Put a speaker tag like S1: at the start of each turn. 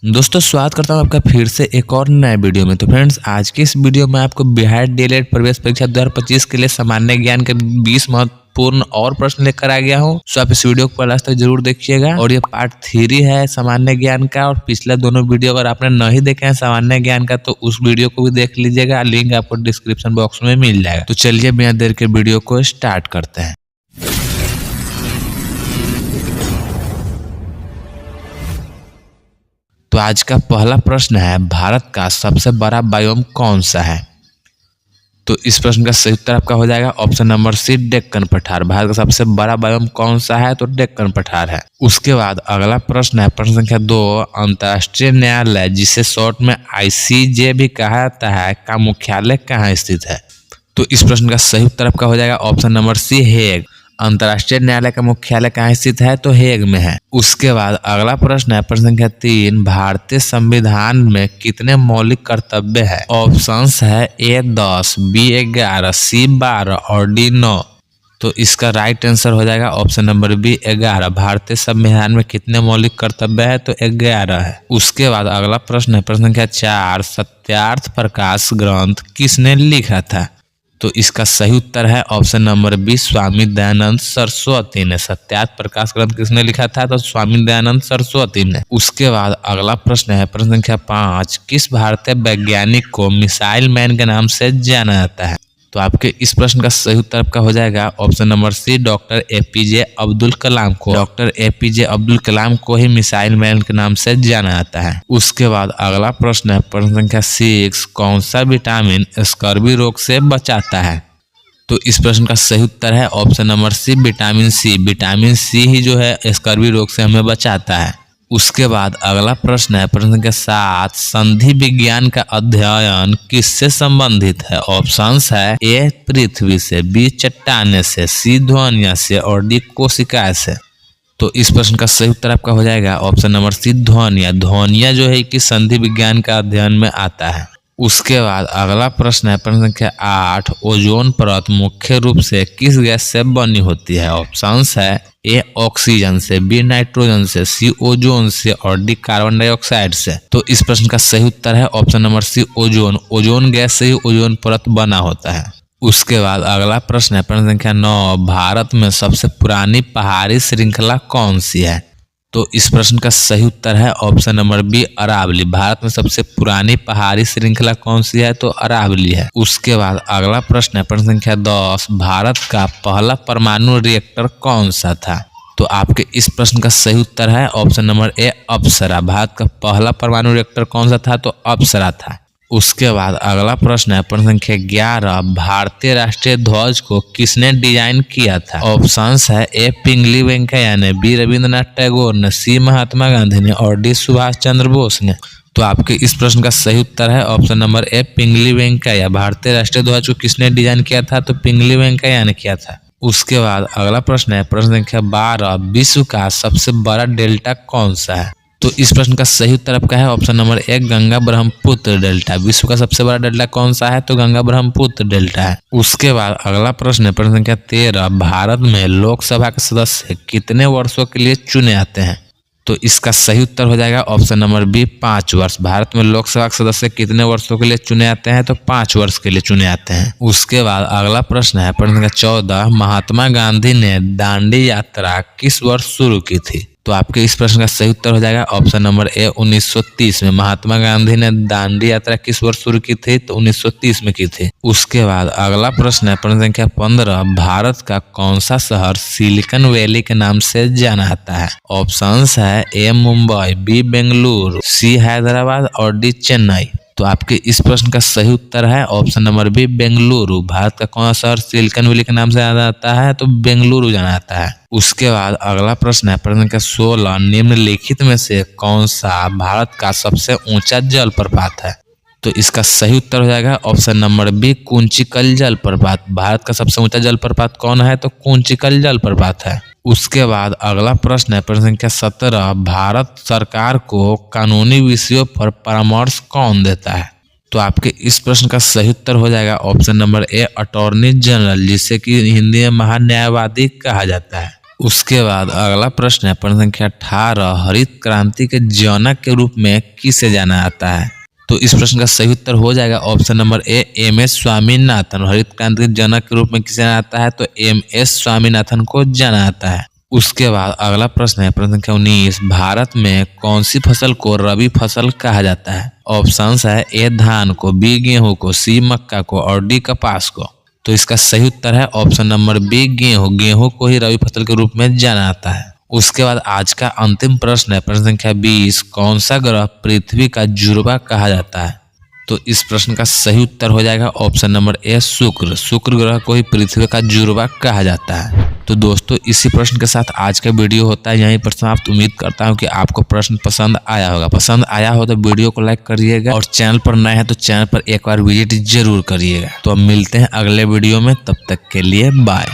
S1: दोस्तों स्वागत करता हूं आपका फिर से एक और नए वीडियो में। तो फ्रेंड्स आज की इस वीडियो में आपको बिहार डीएलएड प्रवेश परीक्षा 2025 के लिए सामान्य ज्ञान के 20 महत्वपूर्ण और प्रश्न लेकर आ गया हूं। सो आप इस वीडियो को लास्ट तक जरूर देखिएगा। और ये पार्ट 3 है सामान्य ज्ञान का, और पिछले दोनों वीडियो अगर आपने नहीं देखे हैं सामान्य ज्ञान का तो उस वीडियो को भी देख लीजिएगा, लिंक आपको डिस्क्रिप्शन बॉक्स में मिल जाएगा। तो चलिए बिना देर के वीडियो को स्टार्ट करते हैं। तो आज का पहला प्रश्न है, भारत का सबसे बड़ा बायोम कौन सा है? तो इस प्रश्न का सही उत्तर आपका हो जाएगा ऑप्शन नंबर सी, डेक्कन पठार। भारत का सबसे बड़ा बायोम कौन सा है? तो डेक्कन पठार है। उसके बाद अगला प्रश्न है प्रश्न संख्या 2, अंतर्राष्ट्रीय न्यायालय जिसे शॉर्ट में आईसीजे भी कहा जाता है का मुख्यालय कहाँ स्थित है? तो इस प्रश्न का सही उत्तर आपका हो जाएगा ऑप्शन नंबर सी, हेग। अंतर्राष्ट्रीय न्यायालय का मुख्यालय कहाँ स्थित है? तो हेग में है। उसके बाद अगला प्रश्न है प्रश्न संख्या 3, भारतीय संविधान में कितने मौलिक कर्तव्य है? ऑप्शंस है ए 10, बी 11, सी 12 और डी 9। तो इसका राइट आंसर हो जाएगा ऑप्शन नंबर बी, 11। भारतीय संविधान में कितने मौलिक कर्तव्य है? तो 11 है। उसके बाद अगला प्रश्न है प्रश्न संख्या 4, सत्यार्थ प्रकाश ग्रंथ किसने लिखा था? तो इसका सही उत्तर है option number B, Swami Dayanand Saraswati ने। सत्यार्थ प्रकाश ग्रंथ किसने लिखा था? तो स्वामी दयानंद सरस्वती ने। उसके बाद अगला प्रश्न है प्रश्न संख्या 5, किस भारतीय वैज्ञानिक को मिसाइल मैन के नाम से जाना जाता है? तो आपके इस प्रश्न का सही उत्तर आपका हो जाएगा option number C, doctor APJ Abdul Kalam को। डॉक्टर एपीजे अब्दुल कलाम को ही मिसाइल मैन के नाम से जाना जाता है। उसके बाद अगला प्रश्न है प्रश्न संख्या 6, कौन सा विटामिन स्कर्वी रोग से बचाता है? तो इस प्रश्न का सही उत्तर है option number C, vitamin C. Vitamin C ही जो है स्कर्वी रोग से हमें बचाता है। उसके बाद अगला प्रश्न है प्रश्न संख्या 7, संधि विज्ञान का अध्ययन किससे संबंधित है? ऑप्शंस है ए पृथ्वी से, बी चट्टाने से, सी ध्वनिया से और डी कोशिका से। तो इस प्रश्न का सही उत्तर आपका हो जाएगा ऑप्शन नंबर सी, ध्वनिया। ध्वनिया जो है कि संधि विज्ञान का अध्ययन में आता है। उसके बाद अगला प्रश्न है प्रश्न संख्या 8, ओजोन परत मुख्य रूप से किस गैस से बनी होती है? ऑप्शंस है ए ऑक्सीजन से, बी नाइट्रोजन से, सी ओजोन से और डी कार्बन डाइऑक्साइड से। तो इस प्रश्न का सही उत्तर है option number C, ozone. Ozone gas से ही ओजोन परत बना होता है। उसके बाद अगला प्रश्न है प्रश्न संख्या 9, भारत में सबसे पुरानी पहाड़ी श्रृंखला कौन सी है? तो इस प्रश्न का सही उत्तर है option number B, Aravalli. Bharat में सबसे पुरानी पहाड़ी श्रृंखला कौन सी है? तो अरावली है। उसके बाद अगला प्रश्न है प्रश्न संख्या 10, भारत का पहला परमाणु रिएक्टर कौन सा था? तो आपके इस प्रश्न का सही उत्तर है ऑप्शन नंबर ए, अप्सरा। भारत का पहला परमाणु रिएक्टर कौन सा था? तो अप्सरा था। उसके बाद अगला प्रश्न है प्रश्न संख्या 11, भारतीय राष्ट्रीय ध्वज को किसने डिजाइन किया था? ऑप्शंस है ए पिंगली वेंकैया ने, बी रविंद्रनाथ टैगोर ने, सी महात्मा गांधी ने और डी सुभाष चंद्र बोस ने। तो आपके इस प्रश्न का सही उत्तर है ऑप्शन नंबर ए, पिंगली वेंकैया। भारतीय राष्ट्रीय ध्वज को किसने डिजाइन किया था? तो पिंगली वेंकैया ने किया था। उसके बाद अगला प्रश्न है प्रश्न संख्या 12, विश्व का सबसे बड़ा डेल्टा कौन सा है? तो इस प्रश्न का सही उत्तर आपका है option number 1, Ganga Brahmaputra delta. विश्व का सबसे बड़ा डेल्टा कौन सा है? तो गंगा ब्रह्मपुत्र डेल्टा है। उसके बाद अगला प्रश्न है प्रश्न संख्या 13, भारत में लोकसभा के सदस्य कितने वर्षों के लिए चुने जाते हैं? तो इसका सही उत्तर हो जाएगा ऑप्शन नंबर बी, 5 वर्ष। भारत में लोकसभा के सदस्य कितने वर्षों के लिए चुने जाते हैं? तो 5 वर्ष के लिए चुने जाते हैं। उसके बाद अगला प्रश्न है प्रश्न संख्या 14, महात्मा गांधी ने दांडी यात्रा किस वर्ष शुरू की थी? तो आपके इस प्रश्न का सही उत्तर हो जाएगा ऑप्शन नंबर ए, 1930 में। महात्मा गांधी ने दांडी यात्रा किस वर्ष शुरू की थी? तो 1930 में की थी। उसके बाद अगला प्रश्न है प्रश्न संख्या 15, भारत का कौन सा शहर सिलिकॉन वैली के नाम से जाना जाता है? ऑप्शंस है ए मुंबई, बी बेंगलुरु, सी हैदराबाद और डी चेन्नई। तो आपके इस प्रश्न का सही उत्तर है option number B, Bengaluru. Bharat का कौन सा शहर सिलिकॉन वैली के नाम से जाना जाता है? तो बेंगलुरु जाना जाता है। उसके बाद अगला प्रश्न है प्रश्न संख्या 16, निम्नलिखित में से कौन सा भारत का सबसे ऊंचा जलप्रपात है? तो इसका सही उत्तर हो जाएगा ऑप्शन नंबर बी, कुंचिकल जलप्रपात। भारत का सबसे ऊंचा जलप्रपात कौन है? तो कुंचिकल जलप्रपात है। उसके बाद अगला प्रश्न है प्रश्न संख्या 17, भारत सरकार को कानूनी विषयों पर परामर्श कौन देता है? तो आपके इस प्रश्न का सही उत्तर हो जाएगा ऑप्शन नंबर ए, अटॉर्नी जनरल, जिसे कि हिंदी में महान्यायवादी कहा जाता है। उसके बाद अगला प्रश्न है प्रश्न संख्या 18, हरित क्रांति के जनक के रूप में किसे जाना जाता है? तो इस प्रश्न का सही उत्तर हो जाएगा option number A, M S. Swaminathan. हरित क्रांति के जनक के रूप में किसे जाना जाता है? तो एम.एस. स्वामीनाथन को जाना जाता है। उसके बाद अगला प्रश्न है प्रश्न संख्या 19, भारत में कौन सी फसल को रबी फसल कहा जाता है? ऑप्शंस है ए धान को, बी गेहूं को, सी मक्का को और डी कपास को। तो इसका सही उत्तर है ऑप्शन नंबर बी, गेहूं। गेहूं को ही रबी फसल के रूप में जाना जाता है। उसके बाद आज का अंतिम प्रश्न है प्रश्न संख्या 20, कौन सा ग्रह पृथ्वी का जुड़वा कहा जाता है? तो इस प्रश्न का सही उत्तर हो जाएगा ऑप्शन नंबर ए, शुक्र। शुक्र ग्रह को ही पृथ्वी का जुड़वा कहा जाता है। तो दोस्तों इसी प्रश्न के साथ आज का वीडियो होता है यहीं पर समाप्त। उम्मीद करता हूं कि आपको प्रश्न पसंद आया होगा। पसंद आया हो तो वीडियो को लाइक करिएगा और चैनल पर नए हैं तो चैनल पर एक बार विजिट जरूर करिएगा। तो अब मिलते हैं अगले वीडियो में, तब तक के लिए बाय।